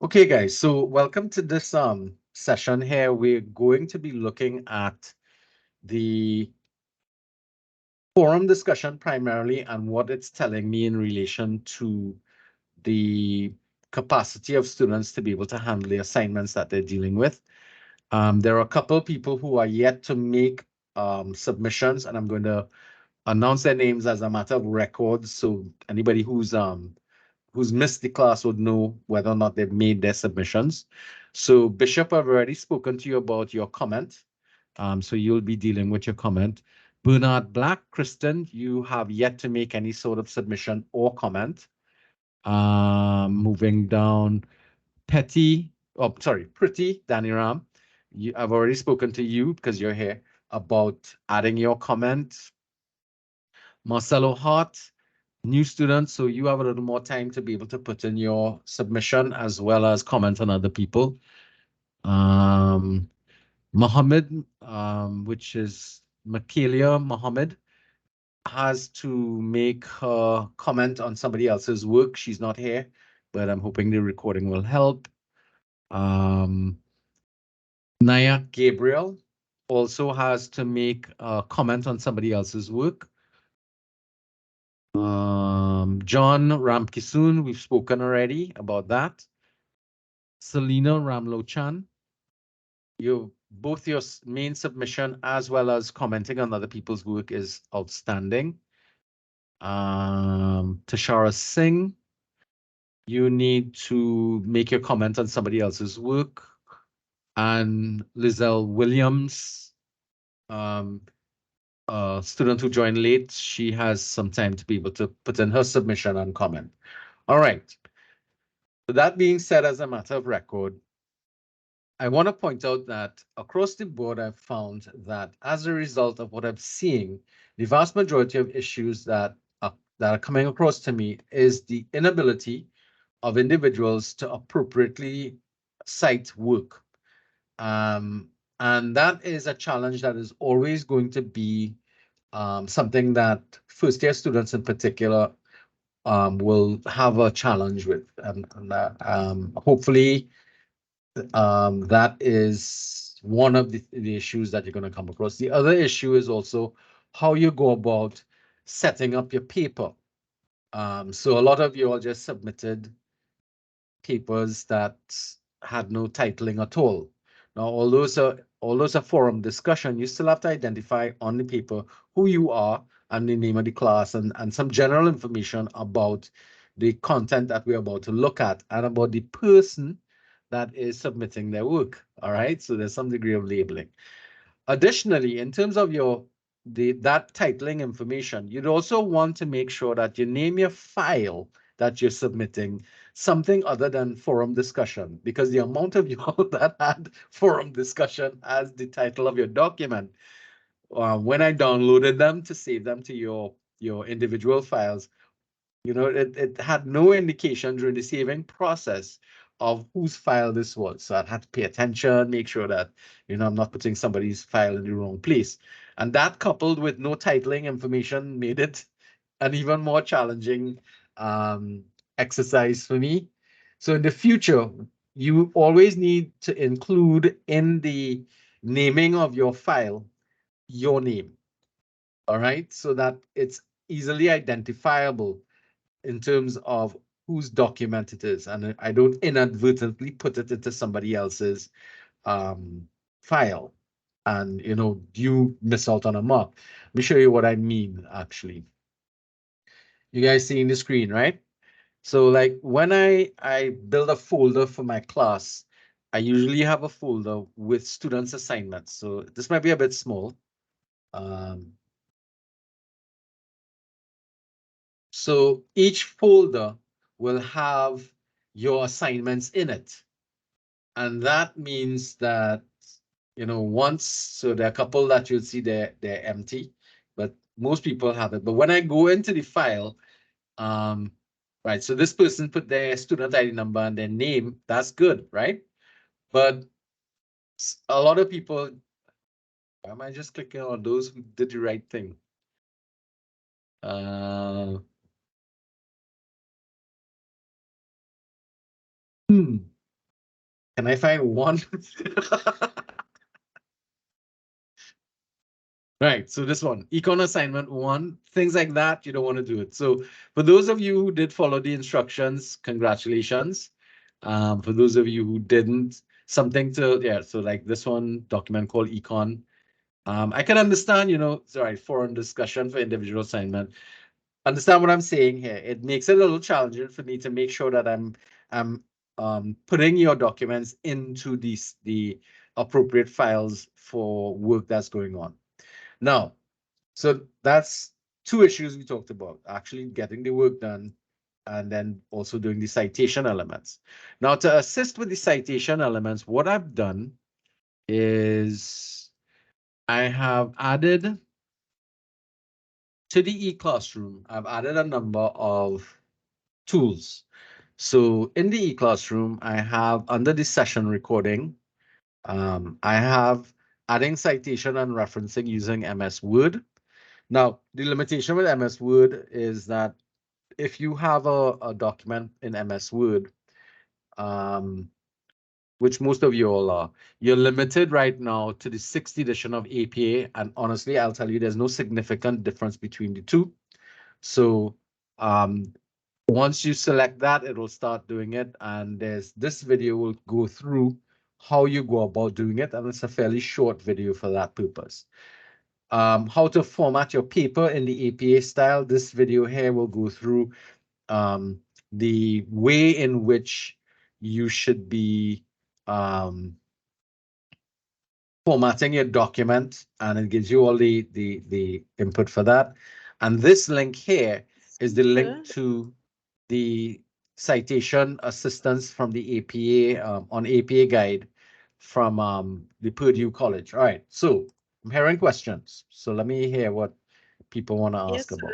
Okay, guys, so welcome to this session here. We're going to be looking at the forum discussion primarily and what it's telling me in relation to the capacity of students to be able to handle the assignments that they're dealing with. There are a couple of people who are yet to make submissions, and I'm going to announce their names as a matter of record. So anybody who's missed the class would know whether or not they've made their submissions. So Bishop, I've already spoken to you about your comment. So you'll be dealing with your comment. Bernard Black, Kristen, you have yet to make any sort of submission or comment. Moving down, Pretty, Danny Ram. I've already spoken to you because you're here about adding your comment. Marcelo Hart, new student, so you have a little more time to be able to put in your submission as well as comment on other people. Mohammed, which is Makalia Mohammed, has to make her comment on somebody else's work. She's not here, but I'm hoping the recording will help. Naya Gabriel also has to make a comment on somebody else's work. John Ramkisoon, we've spoken already about that. Selena Ramlochan, both your main submission as well as commenting on other people's work is outstanding. Tashara Singh, you need to make your comment on somebody else's work. And Lizelle Williams, a student who joined late, she has some time to be able to put in her submission and comment. All right. That being said, as a matter of record, I want to point out that across the board, I've found that as a result of what I'm seeing, the vast majority of issues that are coming across to me is the inability of individuals to appropriately cite work. And that is a challenge that is always going to be something that first-year students in particular will have a challenge with. And hopefully, that is one of the issues that you're going to come across. The other issue is also how you go about setting up your paper. So a lot of you all just submitted papers that had no titling at all. Now, although it's a forum discussion, you still have to identify on the paper who you are and the name of the class and some general information about the content that we're about to look at and about the person that is submitting their work. All right, so there's some degree of labeling. Additionally, in terms of that titling information, you'd also want to make sure that you name your file that you're submitting something other than forum discussion, because the amount of y'all that had forum discussion as the title of your document, when I downloaded them to save them to your individual files, it had no indication during the saving process of whose file this was. So I had to pay attention, make sure that, I'm not putting somebody's file in the wrong place. And that coupled with no titling information made it an even more challenging exercise for me. So in the future, you always need to include in the naming of your file, your name. All right, so that it's easily identifiable in terms of whose document it is, and I don't inadvertently put it into somebody else's file, and you miss out on a mark. Let me show you what I mean. Actually, you guys seeing the screen, right? So like when I build a folder for my class, I usually have a folder with students' assignments. So this might be a bit small. So each folder will have your assignments in it. And that means that, so there are a couple that you'll see they're empty, but most people have it. But when I go into the file, right, so this person put their student ID number and their name, that's good, right? But a lot of people, am I just clicking on those who did the right thing? Uh, Can I find one? Right, so this one, econ assignment 1, things like that, you don't want to do it. So for those of you who did follow the instructions, congratulations. For those of you who didn't, something to, yeah, so like this one, document called econ. I can understand, sorry, foreign discussion for individual assignment. Understand what I'm saying here. It makes it a little challenging for me to make sure that I'm putting your documents into the appropriate files for work that's going on. Now, so that's two issues we talked about, actually getting the work done and then also doing the citation elements. Now, to assist with the citation elements, what I've done is I have added to the e-classroom, I've added a number of tools. So in the e-classroom, I have under the session recording, I have adding citation and referencing using MS Word. Now, the limitation with MS Word is that if you have a document in MS Word, which most of you all are, you're limited right now to the 6th edition of APA. And honestly, I'll tell you, there's no significant difference between the two. So once you select that, it will start doing it. And this video will go through how you go about doing it. And it's a fairly short video for that purpose. How to format your paper in the APA style. This video here will go through the way in which you should be formatting your document, and it gives you all the input for that. And this link here is the link to the citation assistance from the APA on APA guide from the Purdue College. All right, so I'm hearing questions. So let me hear what people want to ask about.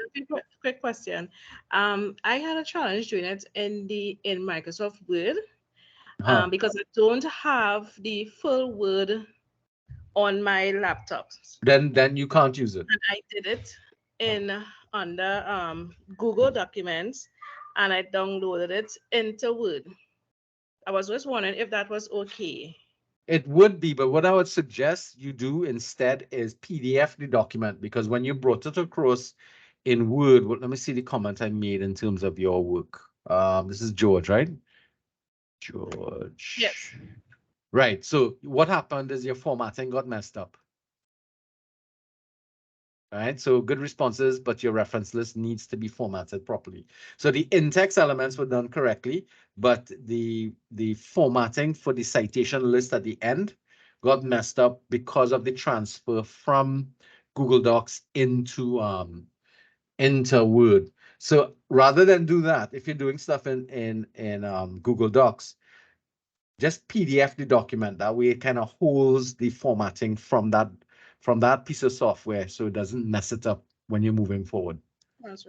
Quick question. I had a challenge doing it in Microsoft Word because I don't have the full Word on my laptop. Then you can't use it. And I did it in under Google Documents, and I downloaded it into Word. I was just wondering if that was okay. It would be, but what I would suggest you do instead is PDF the document, because when you brought it across in Word, well, let me see the comment I made in terms of your work. This is George, right? George. Yes. Right. So what happened is your formatting got messed up. All right, so good responses, but your reference list needs to be formatted properly. So the in-text elements were done correctly, but the formatting for the citation list at the end got messed up because of the transfer from Google Docs into Word. So rather than do that, if you're doing stuff in Google Docs, just PDF the document. That way it kind of holds the formatting from that piece of software, so it doesn't mess it up when you're moving forward. That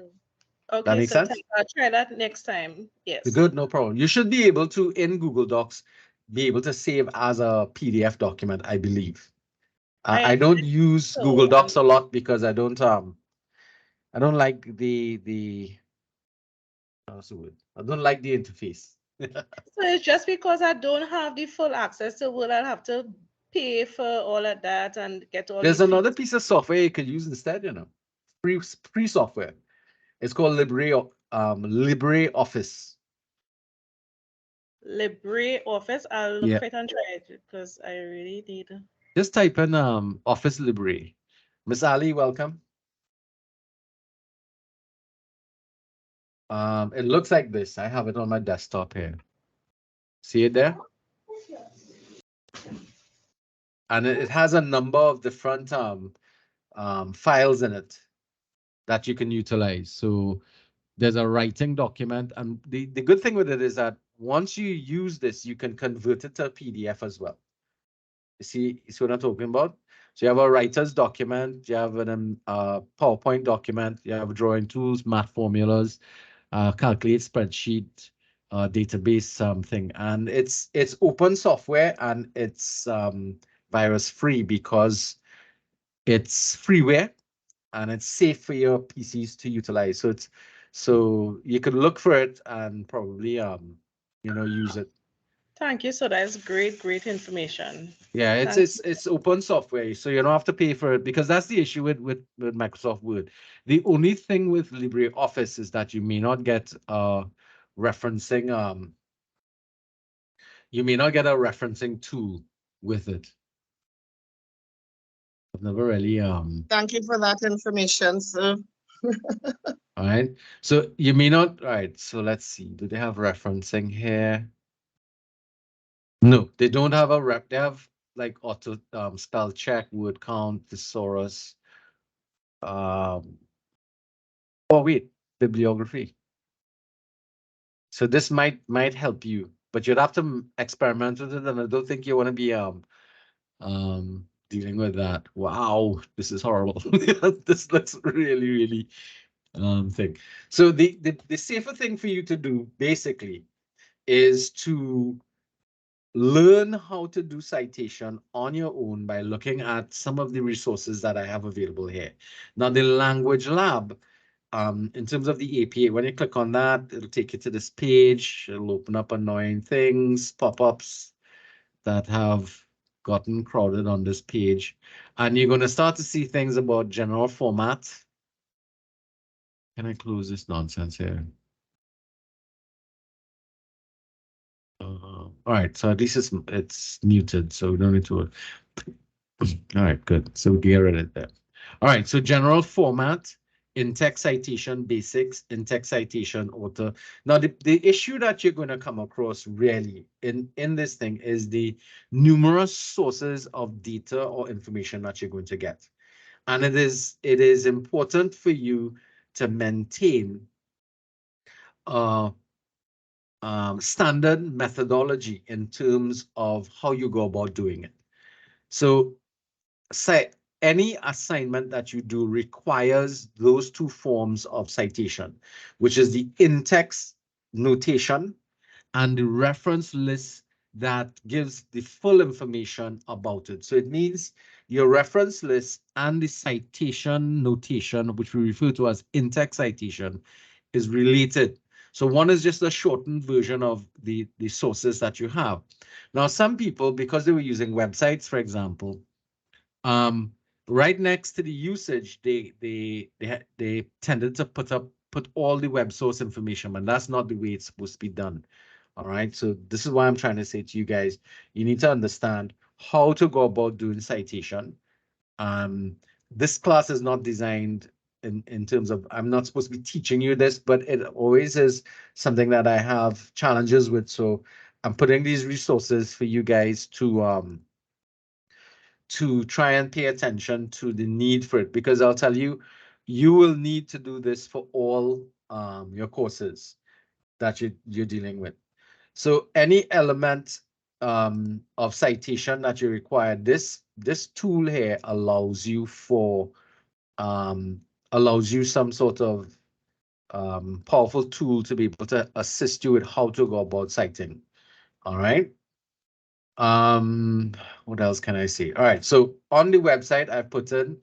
Okay, makes so sense? I'll try that next time. Yes. Good, no problem. You should be able to, in Google Docs, be able to save as a PDF document, I believe. I don't use Google Docs a lot because I don't like the I don't like the interface. So it's just because I don't have the full access to Word, I'll have to pay for all of that and get all the There's another features. piece of software you could use instead, free software. It's called LibreOffice. LibreOffice, I'll look Yeah. for it and try it because I really need. Just type in Office Libre. Miss Ali, welcome. It looks like this. I have it on my desktop here. See it there? And it has a number of different files in it that you can utilize. So there's a writing document. And the good thing with it is that once you use this, you can convert it to a PDF as well. You see what I'm talking about? So you have a writer's document, you have a PowerPoint document, you have drawing tools, math formulas, calculate spreadsheet, database something, and it's open software and it's virus free because it's freeware and it's safe for your PCs to utilize. So you could look for it and probably use it. Thank you. So that's great information. Yeah, Thanks. it's open software, so you don't have to pay for it, because that's the issue with Microsoft Word. The only thing with LibreOffice is that you may not get referencing you may not get a referencing tool with it. I've never really Thank you for that information, sir. all right. So you may not, all right. So let's see. Do they have referencing here? No, they don't have a rep. They have like auto spell check, word count, thesaurus. Um, oh wait, bibliography. So this might help you, but you'd have to experiment with it, and I don't think you want to be dealing with that. Wow, this is horrible. This looks really thing. So the safer thing for you to do basically is to learn how to do citation on your own by looking at some of the resources that I have available here. Now, the language lab, in terms of the APA, when you click on that, it'll take you to this page. It'll open up annoying things, pop-ups that have gotten crowded on this page. And you're going to start to see things about general format. Can I close this nonsense here? All right, so at least it's muted, so we don't need to. All right, good. So get rid of that. All right, so general format, in-text citation basics, in-text citation author. Now, the issue that you're going to come across really in this thing is the numerous sources of data or information that you're going to get. And it is important for you to maintain standard methodology in terms of how you go about doing it. So say any assignment that you do requires those two forms of citation, which is the in-text notation and the reference list that gives the full information about it. So it means your reference list and the citation notation, which we refer to as in-text citation, is related. So one is just a shortened version of the sources that you have. Now, some people, because they were using websites, for example, um, right next to the usage, they tended to put all the web source information, and that's not the way it's supposed to be done. All right. So this is why I'm trying to say to you guys, you need to understand how to go about doing citation. Um, this class is not designed in terms of, I'm not supposed to be teaching you this, but it always is something that I have challenges with. So I'm putting these resources for you guys to try and pay attention to the need for it, because I'll tell you, you will need to do this for all your courses that you're dealing with. So any element of citation that you require, this tool here allows you some sort of powerful tool to be able to assist you with how to go about citing. All right. What else can I say? All right. So on the website, I've put in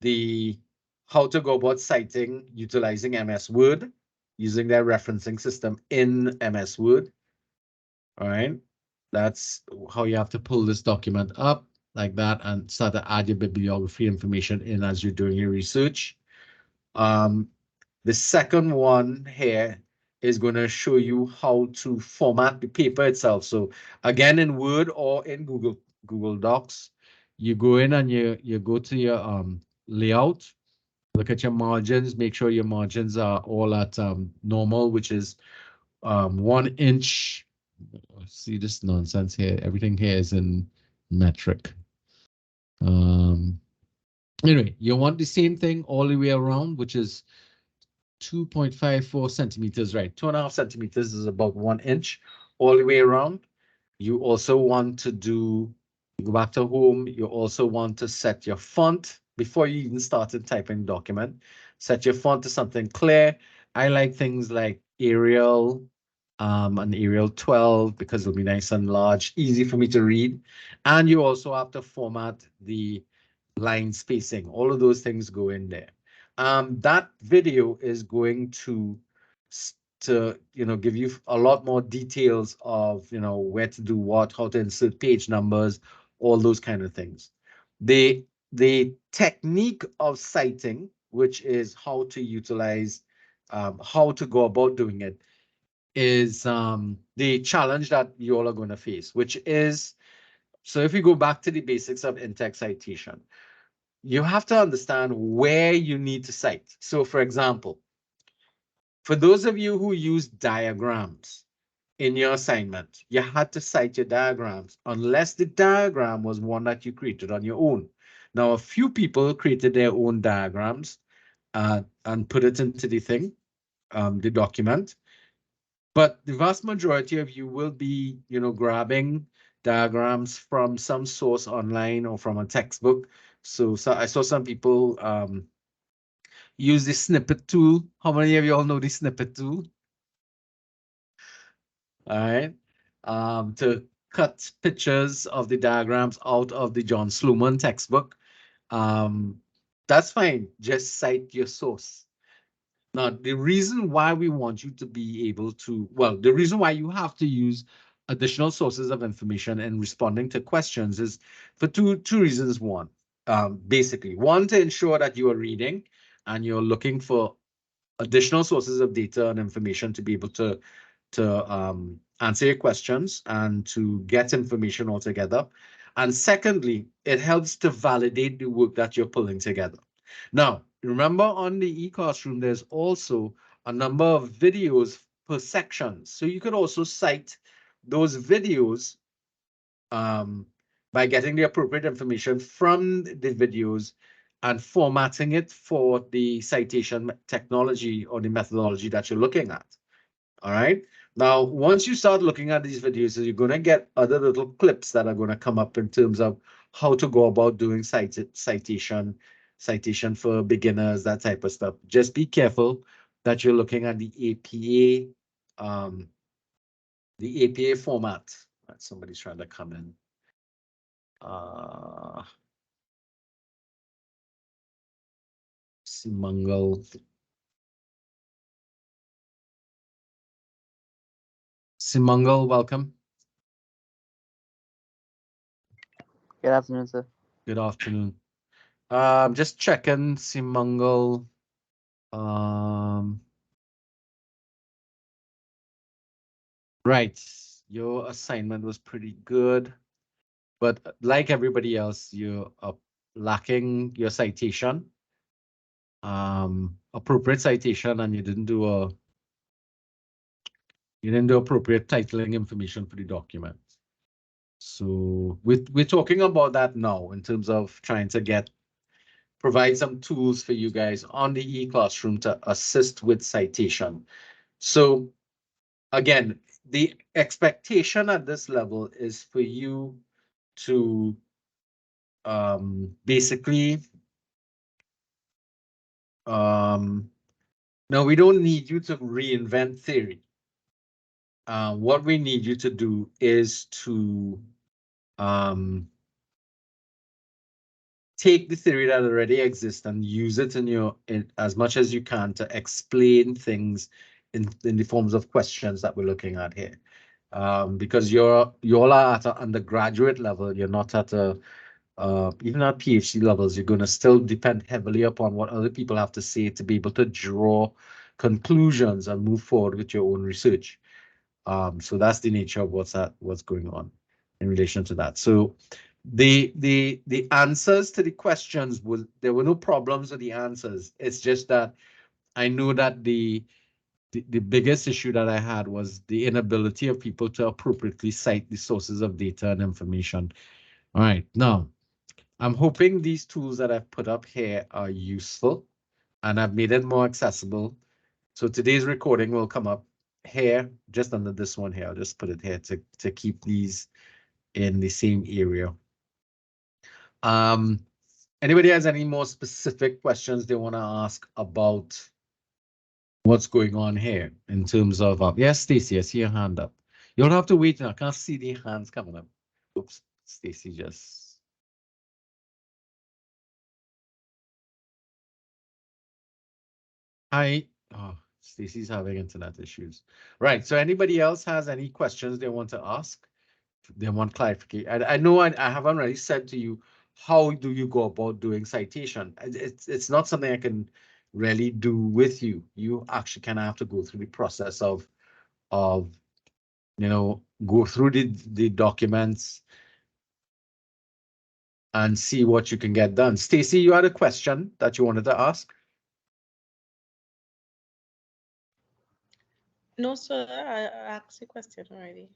the how to go about citing utilizing MS Word, using their referencing system in MS Word. All right. That's how you have to pull this document up like that and start to add your bibliography information in as you're doing your research. The second one here is going to show you how to format the paper itself. So again, in Word or in Google Docs, you go in and you go to your layout, look at your margins, make sure your margins are all at normal, which is 1 inch. See this nonsense here. Everything here is in metric. Anyway, you want the same thing all the way around, which is 2.54 centimeters, right? 2.5 centimeters is about 1 inch all the way around. You also want to go back to home. You also want to set your font before you even started typing document. Set your font to something clear. I like things like Arial and Arial 12 because it'll be nice and large, easy for me to read. And you also have to format the line spacing. All of those things go in there. That video is going to to, give you a lot more details of, where to do what, how to insert page numbers, all those kind of things. The technique of citing, which is how to utilize, how to go about doing it, is the challenge that you all are going to face, which is, so if we go back to the basics of in-text citation, you have to understand where you need to cite. So for example, for those of you who use diagrams in your assignment, you had to cite your diagrams unless the diagram was one that you created on your own. Now, a few people created their own diagrams and put it into the thing, the document. But the vast majority of you will be, grabbing diagrams from some source online or from a textbook. So I saw some people use the snippet tool. How many of you all know the snippet tool? All right. To cut pictures of the diagrams out of the John Sloman textbook. That's fine. Just cite your source. Now, the reason why we want you to be able to, well, the reason why you have to use additional sources of information in responding to questions is for two reasons. One, basically, one, to ensure that you are reading and you're looking for additional sources of data and information to be able to answer your questions and to get information all together. And secondly, it helps to validate the work that you're pulling together. Now, remember on the e-classroom, there's also a number of videos per section. So you could also cite those videos by getting the appropriate information from the videos and formatting it for the citation technology or the methodology that you're looking at. All right. Now, once you start looking at these videos, you're going to get other little clips that are going to come up in terms of how to go about doing citation for beginners, that type of stuff. Just be careful that you're looking at the APA format. Somebody's trying to come in. Simangal. Simangal, welcome. Good afternoon, sir. Good afternoon. Just checking, Simangal. Right. Your assignment was pretty good, but like everybody else, you're lacking your citation, appropriate citation, and you didn't do appropriate titling information for the document. So we're talking about that now in terms of trying to provide some tools for you guys on the e-classroom to assist with citation. So again, the expectation at this level is for you to basically, no, we don't need you to reinvent theory. What we need you to do is to take the theory that already exists and use it in as much as you can to explain things in the forms of questions that we're looking at here. Because you're all at an undergraduate level, you're not at a even at PhD levels, you're going to still depend heavily upon what other people have to say to be able to draw conclusions and move forward with your own research. So that's the nature of what's going on in relation to that. So the answers to the questions there were no problems with the answers. It's just that I know that the biggest issue that I had was the inability of people to appropriately cite the sources of data and information. All right, now I'm hoping these tools that I've put up here are useful and I've made it more accessible. So today's recording will come up here, just under this one here. I'll just put it here to keep these in the same area. Anybody has any more specific questions they want to ask about what's going on here in terms of, yes, Stacy, I see your hand up. You don't have to wait. I can't see the hands coming up. Oops, Stacy just. Hi. Oh, Stacy's having internet issues. Right. So anybody else has any questions they want to ask? They want clarification. I know I haven't already said to you, how do you go about doing citation? It's not something I can really do with you. You actually kind of have to go through the process of go through the documents and see what you can get done. Stacy, you had a question that you wanted to ask? No, sir. I asked a question already.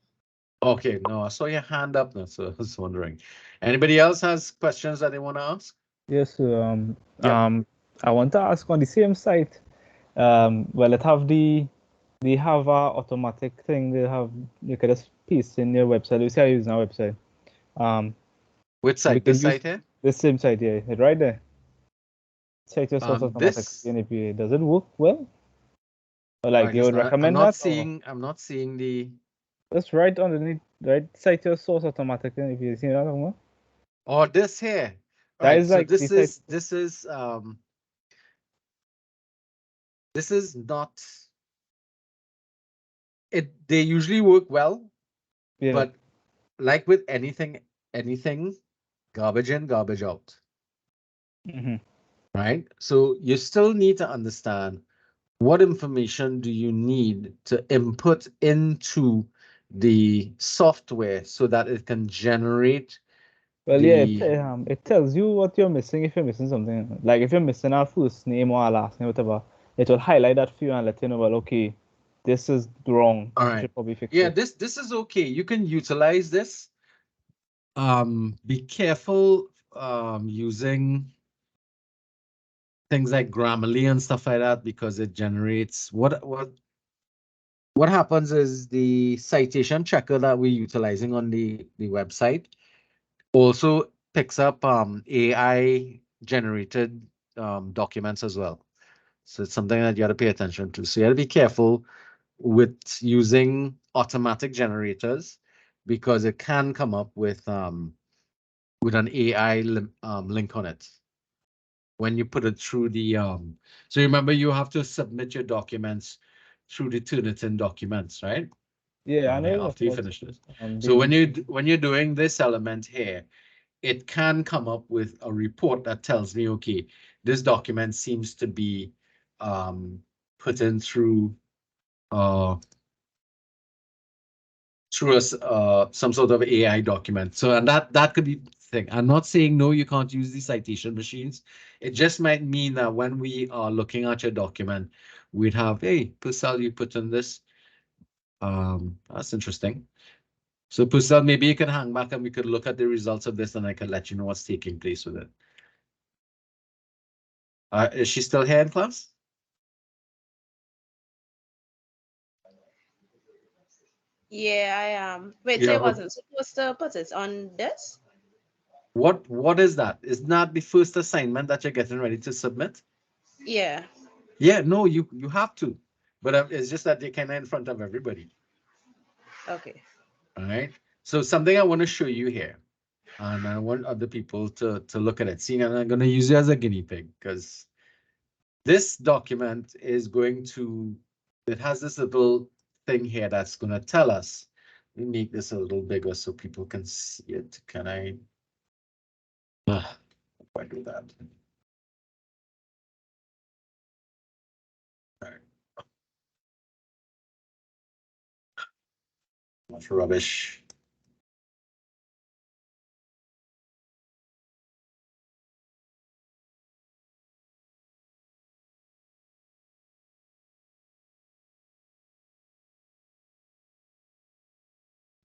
Okay, no, I saw your hand up now, so I was wondering. Anybody else has questions that they want to ask? Yes, Yeah. I want to ask on the same site. Well, it have they have a automatic thing. You can just paste in your website. You see, I use our website. Which We site? can This use site here? the same site here, right there. Check your source automatic This. in APA. Does it work well? Or like you would I'm recommend not that? Or seeing. I'm not seeing the. just right underneath, right? Cite your source automatic in APA. See that? One? Oh, this here. That Right. is So like the site. this is not. They usually work well, Yeah. but like with anything, garbage in, garbage out. Right. So you still need to understand what information do you need to input into the software so that it can generate Well, yeah, the it tells you what you're missing if you're missing something. Like if you're missing our first name or our last name, whatever, it will highlight that for you and let you know, well, okay, this is wrong. all You right. should probably fix Yeah, it. this is okay. You can utilize this. Be careful using things like Grammarly and stuff like that because it generates what happens is the citation checker that we're utilizing on the website also picks up AI generated documents as well. So it's something that you got to pay attention to. So you got to be careful with using automatic generators because it can come up with an AI link on it when you put it through the so remember you have to submit your documents through the Turnitin documents, right? Yeah, I know After you about finish this. So when you're doing this element here, it can come up with a report that tells me, okay, this document seems to be put in through some sort of AI document. So and that could be the thing. I'm not saying no, you can't use these citation machines. It just might mean that when we are looking at your document, we'd have, hey, Purcell, you put in this. That's interesting. So Purcell, maybe you can hang back and we could look at the results of this and I can let you know what's taking place with it. Is she still here in class? Yeah, I am. Wait, so Yeah. I wasn't supposed to put it on this? What is that? Isn't that the first assignment that you're getting ready to submit? Yeah. Yeah, no, you have to, but it's just that they're kind of in front of everybody. Okay. All right. So something I want to show you here, and I want other people to look at it. See, and I'm going to use you as a guinea pig because this document is going to. It has this little thing here that's going to tell us. Let me make this a little bigger so people can see it. Can I? How do I do that? All right. Much rubbish.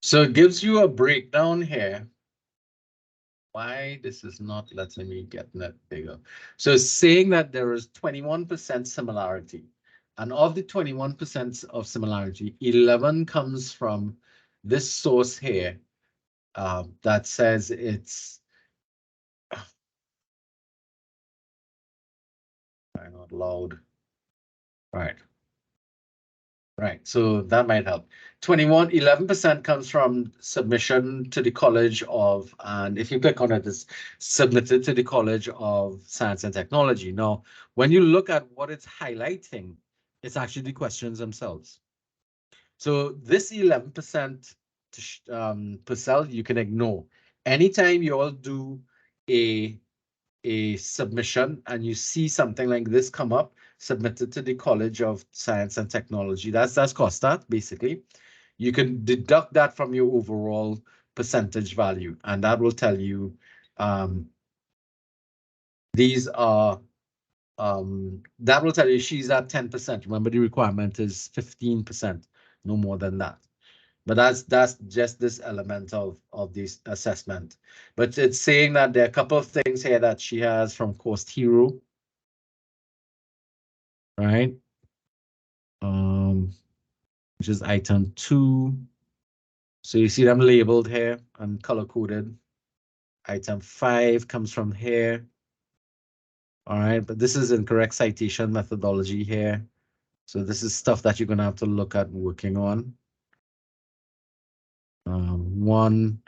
So it gives you a breakdown here. Why this is not letting me get that bigger. So it's saying that there is 21% similarity. And of the 21% of similarity, 11 comes from this source here that says it's not loud. Right. Right, so that might help. 11% comes from submission to the College of, and if you click on it, it's submitted to the College of Science and Technology. Now, when you look at what it's highlighting, It's actually the questions themselves. So this 11% per cell you can ignore. Anytime you all do a submission and you see something like this come up, submitted to the College of Science and Technology, that's COSTAT basically. You can deduct that from your overall percentage value, and that will tell you these are that will tell you she's at 10%. Remember, the requirement is 15%, no more than that. But that's just this element of this assessment. But it's saying that there are a couple of things here that she has from Cost Hero, right? Which is item 2. So you see them labeled here and color coded. Item 5 comes from here. All right, but this is incorrect citation methodology here. So this is stuff that you're gonna have to look at working on. 1.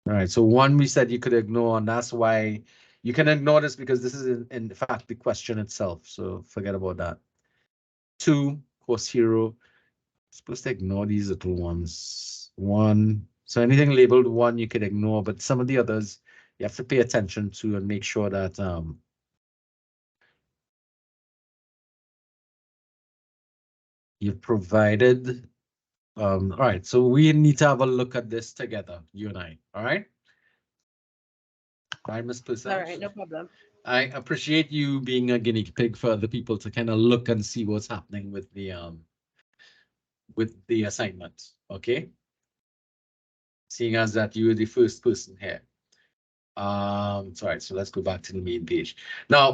All right, so 1 we said you could ignore, and that's why you can ignore this because this is in fact the question itself. So forget about that. 2, Course Hero. Supposed to ignore these little ones. 1. So anything labeled 1 you could ignore, but some of the others you have to pay attention to and make sure that you've provided. All right, so we need to have a look at this together, you and I. All right. All right, Ms. Purcell. All right, no problem. I appreciate you being a guinea pig for other people to kind of look and see what's happening with the assignment. Okay. Seeing as that you were the first person here. Sorry, so let's go back to the main page. Now,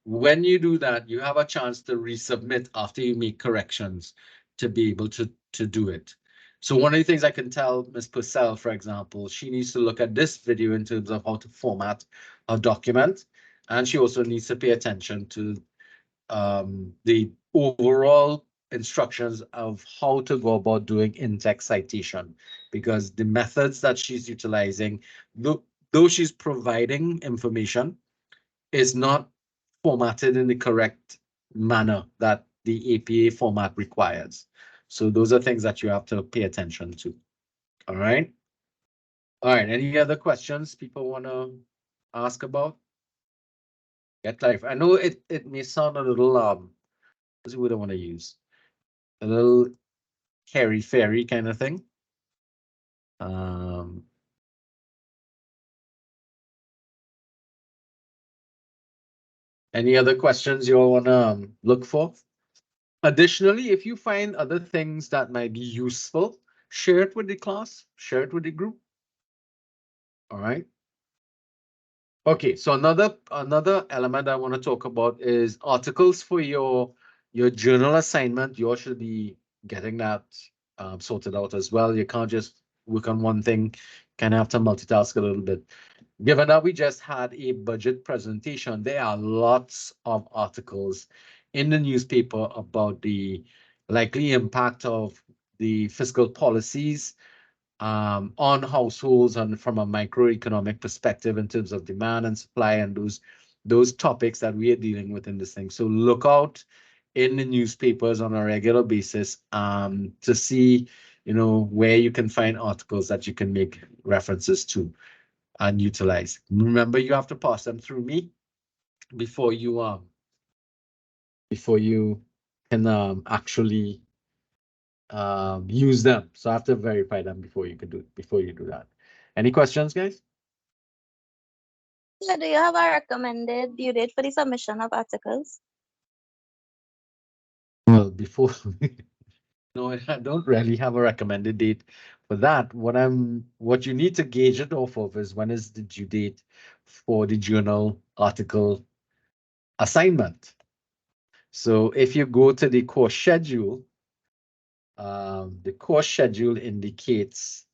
when you do that, you have a chance to resubmit after you make corrections to be able to do it. So one of the things I can tell Ms. Purcell, for example, she needs to look at this video in terms of how to format a document. And she also needs to pay attention to the overall instructions of how to go about doing in-text citation, because the methods that she's utilizing, though she's providing information, is not formatted in the correct manner that the APA format requires. So those are things that you have to pay attention to. All right. All right. Any other questions people want to ask about? Get life. I know it may sound a little what's the word I want to use? A little hairy fairy kind of thing. Any other questions you all want to look for? Additionally, if you find other things that might be useful, share it with the class, share it with the group. All right. Okay, so another element I want to talk about is articles for your journal assignment. You all should be getting that sorted out as well. You can't just work on one thing, kind of have to multitask a little bit. Given that we just had a budget presentation, there are lots of articles in the newspaper about the likely impact of the fiscal policies on households and from a microeconomic perspective in terms of demand and supply and those topics that we are dealing with in this thing. So look out in the newspapers on a regular basis to see, where you can find articles that you can make references to and utilize. Remember, you have to pass them through me before you can actually use them. So I have to verify them before you do that. Any questions, guys? Yeah, do you have a recommended due date for the submission of articles? Well, before no, I don't really have a recommended date for that. What you need to gauge it off of is when is the due date for the journal article assignment. So if you go to the course schedule, the course schedule indicates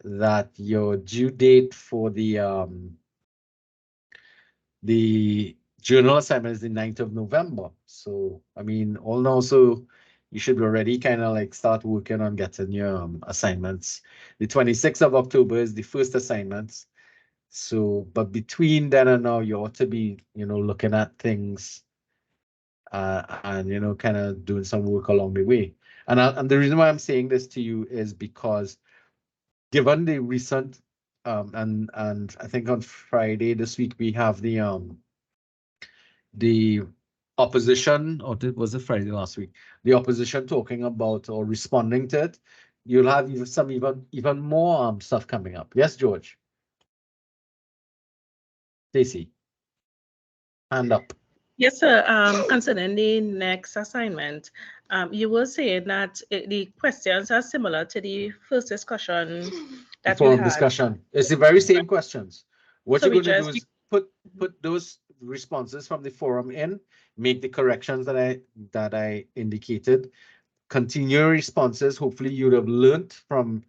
that your due date for the journal assignment is the 9th of November. So, I mean, all now, so you should already kind of like start working on getting your assignments. The 26th of October is the first assignments. So, but between then and now, you ought to be, looking at things and you know, kind of doing some work along the way. And the reason why I'm saying this to you is because given the recent and I think on Friday this week we have the opposition, or was it Friday last week? The opposition talking about or responding to it. You'll have even more stuff coming up. Yes, George. Stacy, hand up. Yes, sir. Concerning the next assignment, you were saying that the questions are similar to the first discussion that we Forum had. discussion. It's the very same questions. What So you're we going to do just is put those responses from the forum in, make the corrections that I indicated, continue your responses. Hopefully you'd have learned from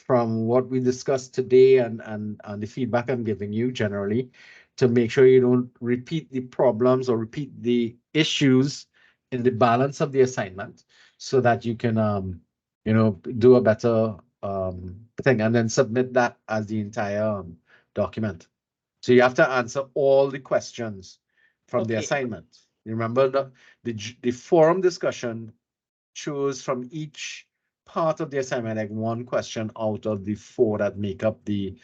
what we discussed today and the feedback I'm giving you generally, to make sure you don't repeat the problems or repeat the issues in the balance of the assignment, so that you can you know, do a better thing, and then submit that as the entire document. So you have to answer all the questions from the Okay. assignment. You remember the forum discussion choose from each part of the assignment like one question out of the 4 that make up the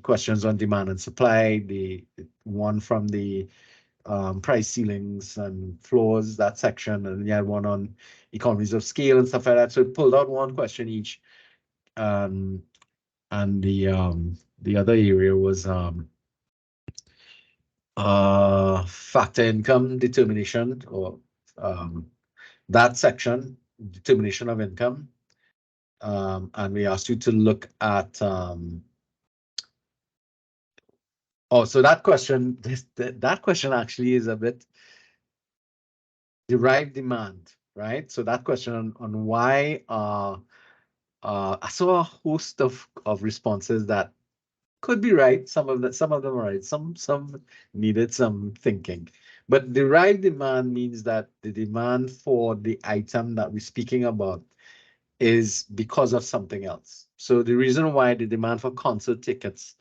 questions on demand and supply, the one from the price ceilings and floors, that section, and you had one on economies of scale and stuff like that. So it pulled out one question each. And the other area was factor income determination, or that section, determination of income. And we asked you to look at so that question, that question actually is a bit derived demand, right? So that question on why I saw a host of responses that could be right. Some of them are right. Some needed some thinking. But derived demand means that the demand for the item that we're speaking about is because of something else. So the reason why the demand for concert tickets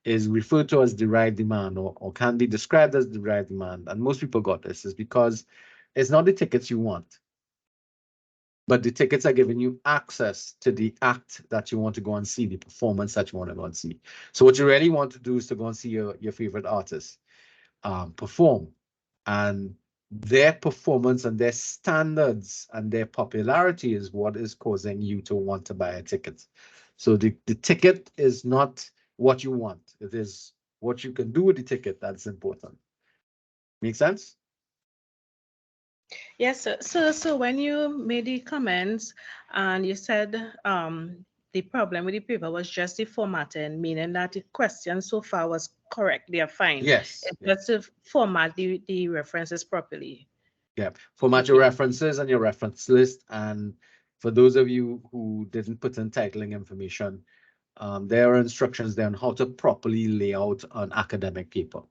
is referred to as derived demand, or can be described as derived demand, and most people got this, is because it's not the tickets you want, but the tickets are giving you access to the act that you want to go and see, the performance that you want to go and see. So what you really want to do is to go and see your favorite artist perform, and their performance and their standards and their popularity is what is causing you to want to buy a ticket. So the ticket is not what you want. It is what you can do with the ticket that's important. Make sense? Yes, sir. So when you made the comments and you said the problem with the paper was just the formatting, meaning that the question so far was correct, they are fine. Yes. It's just to format the references properly. Yeah. Format your Okay. references and your reference list. And for those of you who didn't put in titling information, there are instructions there on how to properly lay out an academic paper.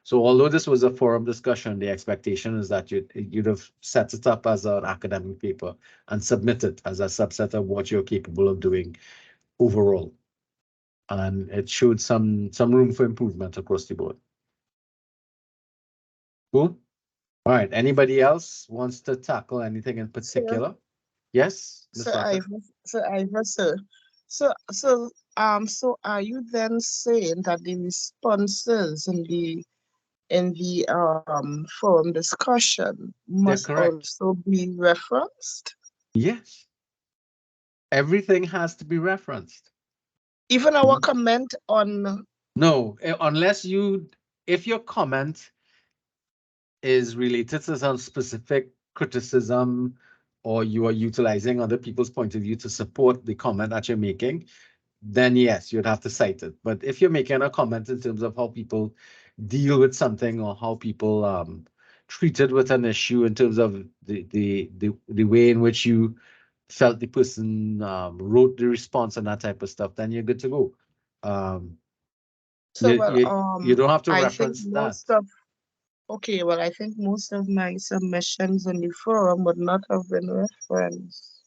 So although this was a forum discussion, the expectation is that you'd have set it up as an academic paper and submit it as a subset of what you're capable of doing overall. And it showed some room for improvement across the board. Cool. All right. Anybody else wants to tackle anything in particular? Yes, Ms. Ratta? Sir. So are you then saying that the responses in the forum discussion They're must correct. also be referenced? Yes. Everything has to be referenced. Even our comment on No, unless if your comment is related to some specific criticism, or you are utilizing other people's point of view to support the comment that you're making, then yes, you'd have to cite it. But if you're making a comment in terms of how people deal with something, or how people treated with an issue in terms of the way in which you felt the person wrote the response and that type of stuff, then you're good to go. so You don't have to I think reference that. I think most of my submissions in the forum would not have been referenced.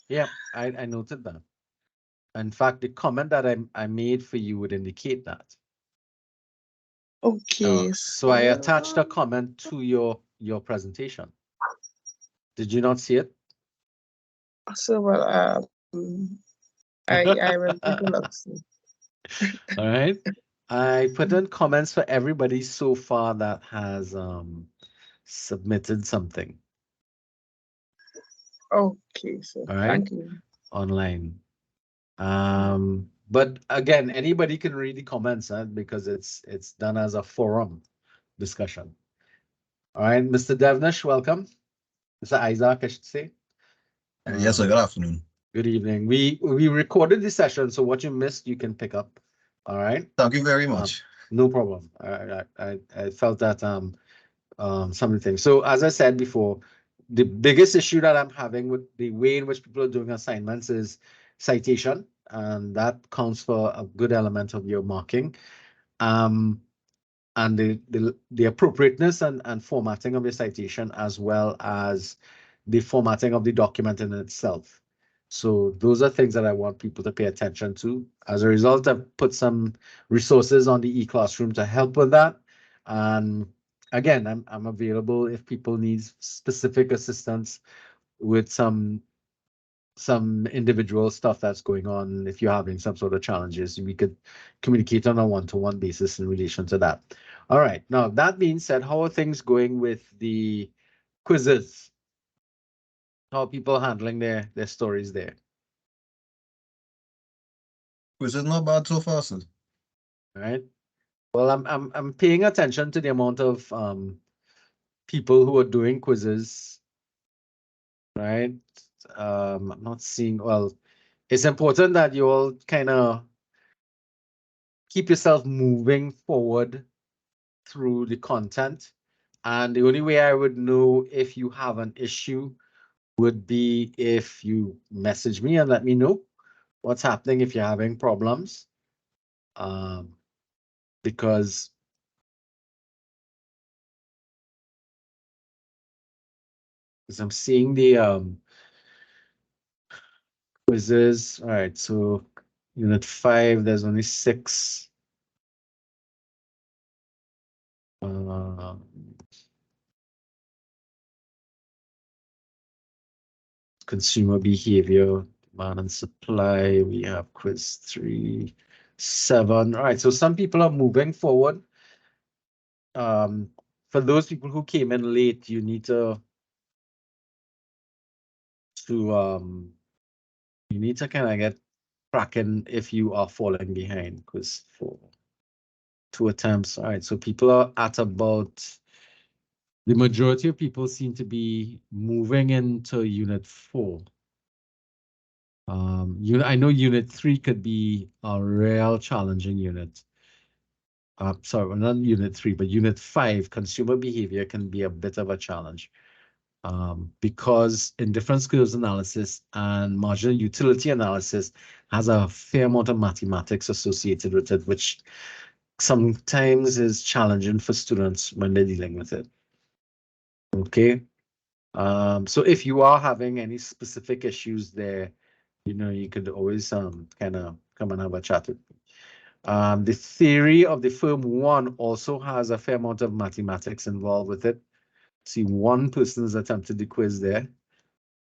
Yeah, I noted that. In fact, the comment that I made for you would indicate that. Okay, So I attached a comment to your presentation. Did you not see it? So, well, I will take a look. See. All right. I put in comments for everybody so far that has submitted something. Okay, so All right. thank you. Online. But again, anybody can read the comments, because it's done as a forum discussion. All right, Mr. Devnish, welcome. Mr. Isaac, I should say. Yes, sir. Good afternoon. Good evening. We recorded the session, so what you missed, you can pick up. All right. Thank you very much. No problem. I felt that something. So as I said before, the biggest issue that I'm having with the way in which people are doing assignments is citation, and that counts for a good element of your marking. And the appropriateness and formatting of your citation, as well as the formatting of the document in itself. So those are things that I want people to pay attention to. As a result, I've put some resources on the e-classroom to help with that. And again, I'm available if people need specific assistance with some individual stuff that's going on. If you're having some sort of challenges, we could communicate on a one-to-one basis in relation to that. All right. Now, that being said, how are things going with the quizzes? How are people handling their stories there? Which is not bad so far, sir. All right. Well, I'm paying attention to the amount of people who are doing quizzes. Right. I'm not seeing, well, it's important that you all kind of keep yourself moving forward through the content. And the only way I would know if you have an issue would be if you message me and let me know what's happening if you're having problems. Because I'm seeing the quizzes. All right, so unit 5, there's only 6. Consumer behavior, demand and supply. We have quiz 3, 7. All right, so some people are moving forward. For those people who came in late, you need to kind of get cracking if you are falling behind, because for 2 attempts. All right, so people are at about, the majority of people seem to be moving into unit 4. I know unit 3 could be a real challenging unit. Sorry, not unit 3, but unit 5, consumer behavior can be a bit of a challenge. Because indifference skills analysis and marginal utility analysis has a fair amount of mathematics associated with it, which sometimes is challenging for students when they're dealing with it. Okay. So if you are having any specific issues there, you could always kind of come and have a chat with me. The theory of the firm 1 also has a fair amount of mathematics involved with it. See, 1 person has attempted the quiz there.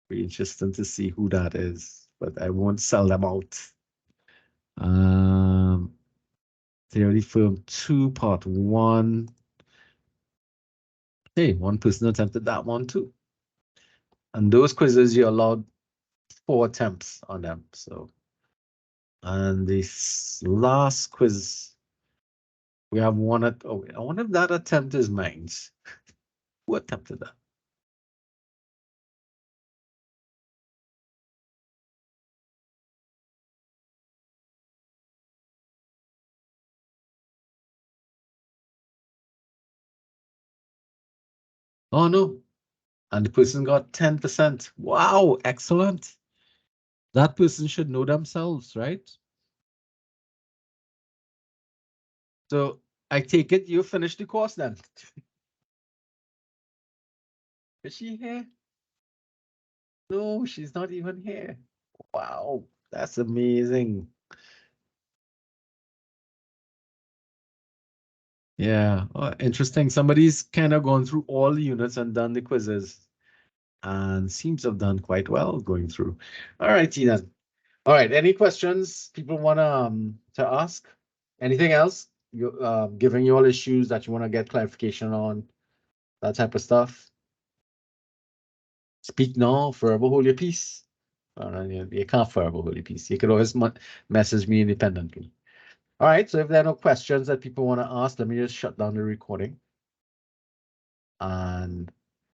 Be interesting to see who that is, but I won't sell them out. Theory firm 2, part 1. Hey, 1 person attempted that one too. And those quizzes, you're allowed 4 attempts on them. So, and this last quiz, we have one I wonder if that attempt is mine. Who attempted that? Oh no. And the person got 10%. Wow, excellent. That person should know themselves, right? So I take it you finished the course then. Is she here? No, she's not even here. Wow, that's amazing. Yeah, interesting. Somebody's kind of gone through all the units and done the quizzes. and seems to have done quite well going through. All right, Tina. All right, any questions people want to ask? Anything else? You giving you all issues that you want to get clarification on, that type of stuff. Speak now, forever hold your peace. You can't forever hold your peace. You can always message me independently. All right, so if there are no questions that people want to ask, let me just shut down the recording. And